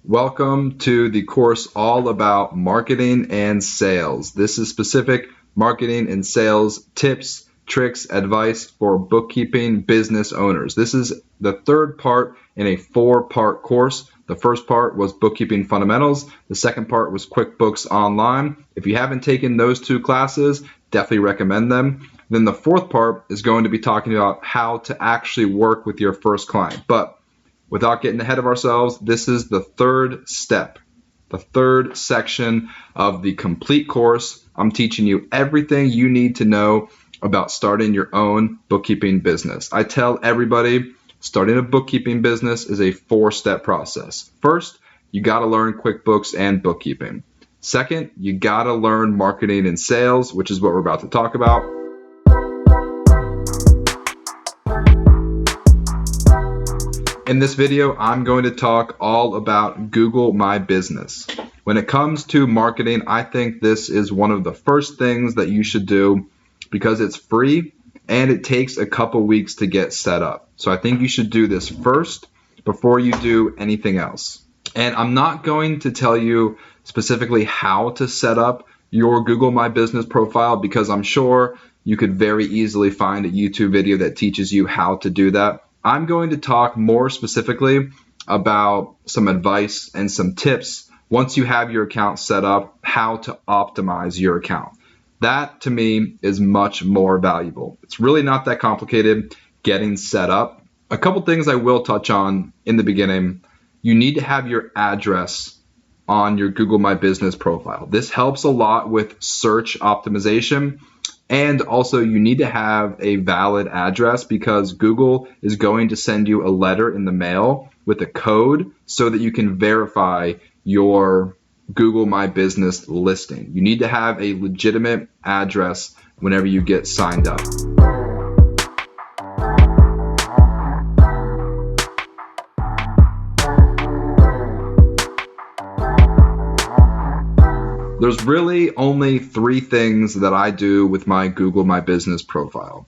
Welcome to the course all about marketing and sales. This is specific marketing and sales tips, tricks, advice for bookkeeping business owners. This is the third part in a 4-part course. The first part was bookkeeping fundamentals. The second part was QuickBooks Online. If you haven't taken those 2 classes, definitely recommend them. Then the fourth part is going to be talking about how to actually work with your first client. But without getting ahead of ourselves, this is the third step, the third section of the complete course. I'm teaching you everything you need to know about starting your own bookkeeping business. I tell everybody starting a bookkeeping business is a 4-step process. First, you got to learn QuickBooks and bookkeeping. Second, you got to learn marketing and sales, which is what we're about to talk about. In this video, I'm going to talk all about Google My Business. When it comes to marketing, I think this is one of the first things that you should do because it's free and it takes a couple weeks to get set up. So I think you should do this first before you do anything else. And I'm not going to tell you specifically how to set up your Google My Business profile because I'm sure you could very easily find a YouTube video that teaches you how to do that. I'm going to talk more specifically about some advice and some tips once you have your account set up, how to optimize your account. That to me is much more valuable. It's really not that complicated getting set up. A couple things I will touch on in the beginning. You need to have your address on your Google My Business profile. This helps a lot with search optimization. And also you need to have a valid address because Google is going to send you a letter in the mail with a code so that you can verify your Google My Business listing. You need to have a legitimate address whenever you get signed up. There's really only 3 things that I do with my Google My Business profile.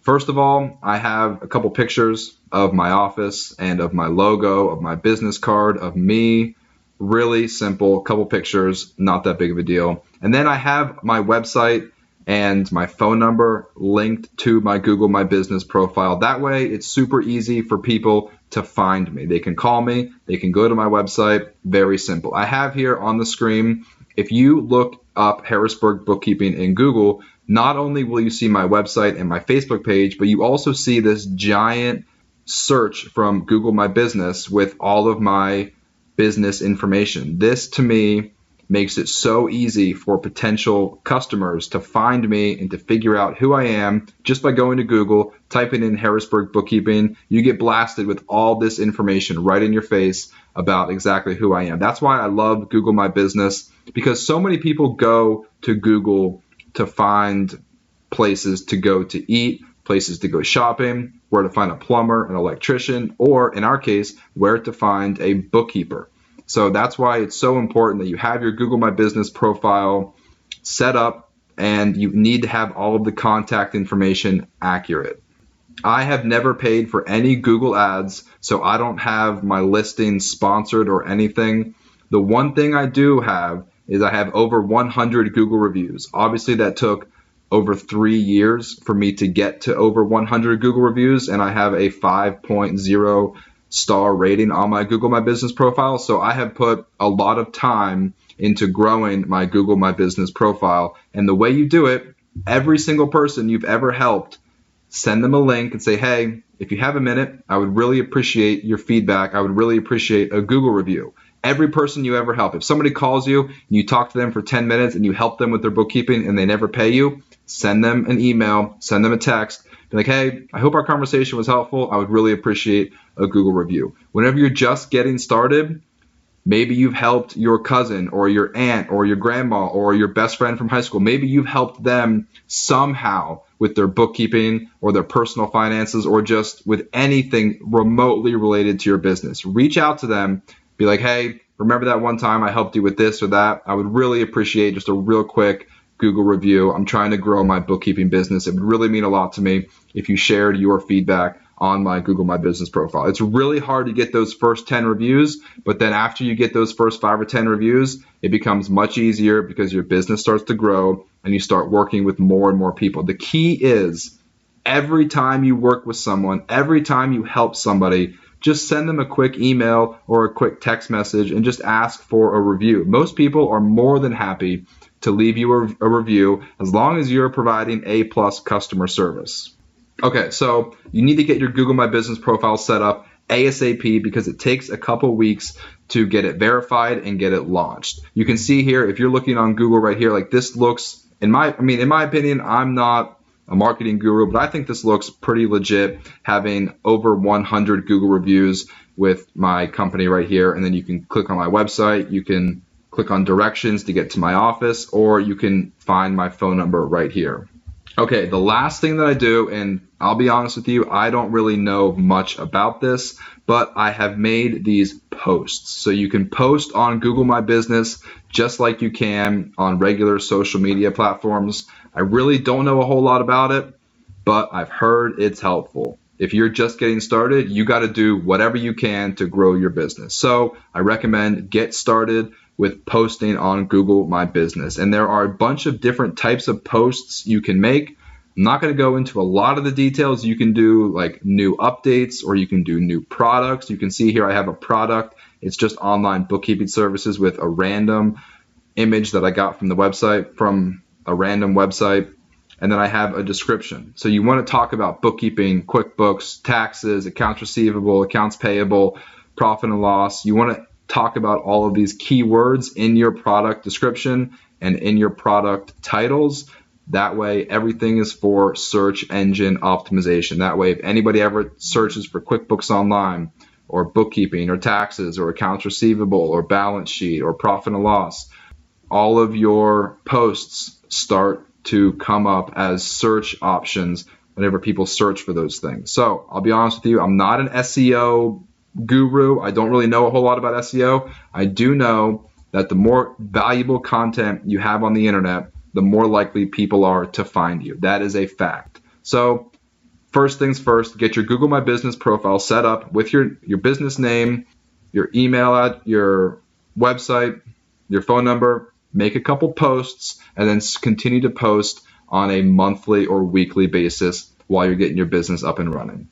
First of all, I have a couple pictures of my office and of my logo, of my business card, of me. Really simple, a couple pictures, not that big of a deal. And then I have my website and my phone number linked to my Google My Business profile. That way, it's super easy for people to find me. They can call me, they can go to my website, very simple. I have here on the screen, if you look up Harrisburg Bookkeeping in Google, not only will you see my website and my Facebook page, but you also see this giant search from Google My Business with all of my business information. This to me makes it so easy for potential customers to find me and to figure out who I am just by going to Google, typing in Harrisburg Bookkeeping. You get blasted with all this information right in your face about exactly who I am. That's why I love Google My Business, because so many people go to Google to find places to go to eat, places to go shopping, where to find a plumber, an electrician, or in our case, where to find a bookkeeper. So that's why it's so important that you have your Google My Business profile set up and you need to have all of the contact information accurate. I have never paid for any Google ads, so I don't have my listing sponsored or anything. The one thing I do have is I have over 100 Google reviews. Obviously, that took over 3 years for me to get to over 100 Google reviews, and I have a 5.0 star rating on my Google My Business profile. So I have put a lot of time into growing my Google My Business profile. And the way you do it, every single person you've ever helped, send them a link and say, hey, if you have a minute, I would really appreciate your feedback. I would really appreciate a Google review. Every person you ever help. If somebody calls you and you talk to them for 10 minutes and you help them with their bookkeeping and they never pay you, send them an email, send them a text. Be like, hey, I hope our conversation was helpful. I would really appreciate a Google review. Whenever you're just getting started, maybe you've helped your cousin or your aunt or your grandma or your best friend from high school. Maybe you've helped them somehow with their bookkeeping or their personal finances or just with anything remotely related to your business. Reach out to them. Be like, hey, remember that one time I helped you with this or that? I would really appreciate just a real quick Google review. I'm trying to grow my bookkeeping business. It would really mean a lot to me if you shared your feedback on my Google My Business profile. It's really hard to get those first 10 reviews, but then after you get those first 5 or 10 reviews, it becomes much easier because your business starts to grow and you start working with more and more people. The key is every time you work with someone, every time you help somebody, just send them a quick email or a quick text message and just ask for a review. Most people are more than happy to leave you a review as long as you're providing A+ customer service. Okay, so you need to get your Google My Business profile set up ASAP because it takes a couple weeks to get it verified and get it launched. You can see here, if you're looking on Google right here, like this looks, in my opinion, I'm not a marketing guru, but I think this looks pretty legit, having over 100 Google reviews with my company right here. And then you can click on my website, you can click on directions to get to my office, or you can find my phone number right here. Okay, the last thing that I do, and I'll be honest with you, I don't really know much about this, but I have made these posts. So you can post on Google My Business just like you can on regular social media platforms. I really don't know a whole lot about it, but I've heard it's helpful. If you're just getting started, you got to do whatever you can to grow your business. So I recommend get started with posting on Google My Business. And there are a bunch of different types of posts you can make. I'm not going to go into a lot of the details. You can do like new updates, or you can do new products. You can see here I have a product. It's just online bookkeeping services with a random image that I got from the website, from a random website. And then I have a description. So you want to talk about bookkeeping, QuickBooks, taxes, accounts receivable, accounts payable, profit and loss. You want to talk about all of these keywords in your product description and in your product titles. That way, everything is for search engine optimization. That way, if anybody ever searches for QuickBooks Online or bookkeeping or taxes or accounts receivable or balance sheet or profit and loss, all of your posts start to come up as search options whenever people search for those things. So I'll be honest with you, I'm not an SEO guru. I don't really know a whole lot about SEO. I do know that the more valuable content you have on the internet, the more likely people are to find you. That is a fact. So first things first, get your Google My Business profile set up with your business name, your email, your website, your phone number, make a couple posts, and then continue to post on a monthly or weekly basis while you're getting your business up and running.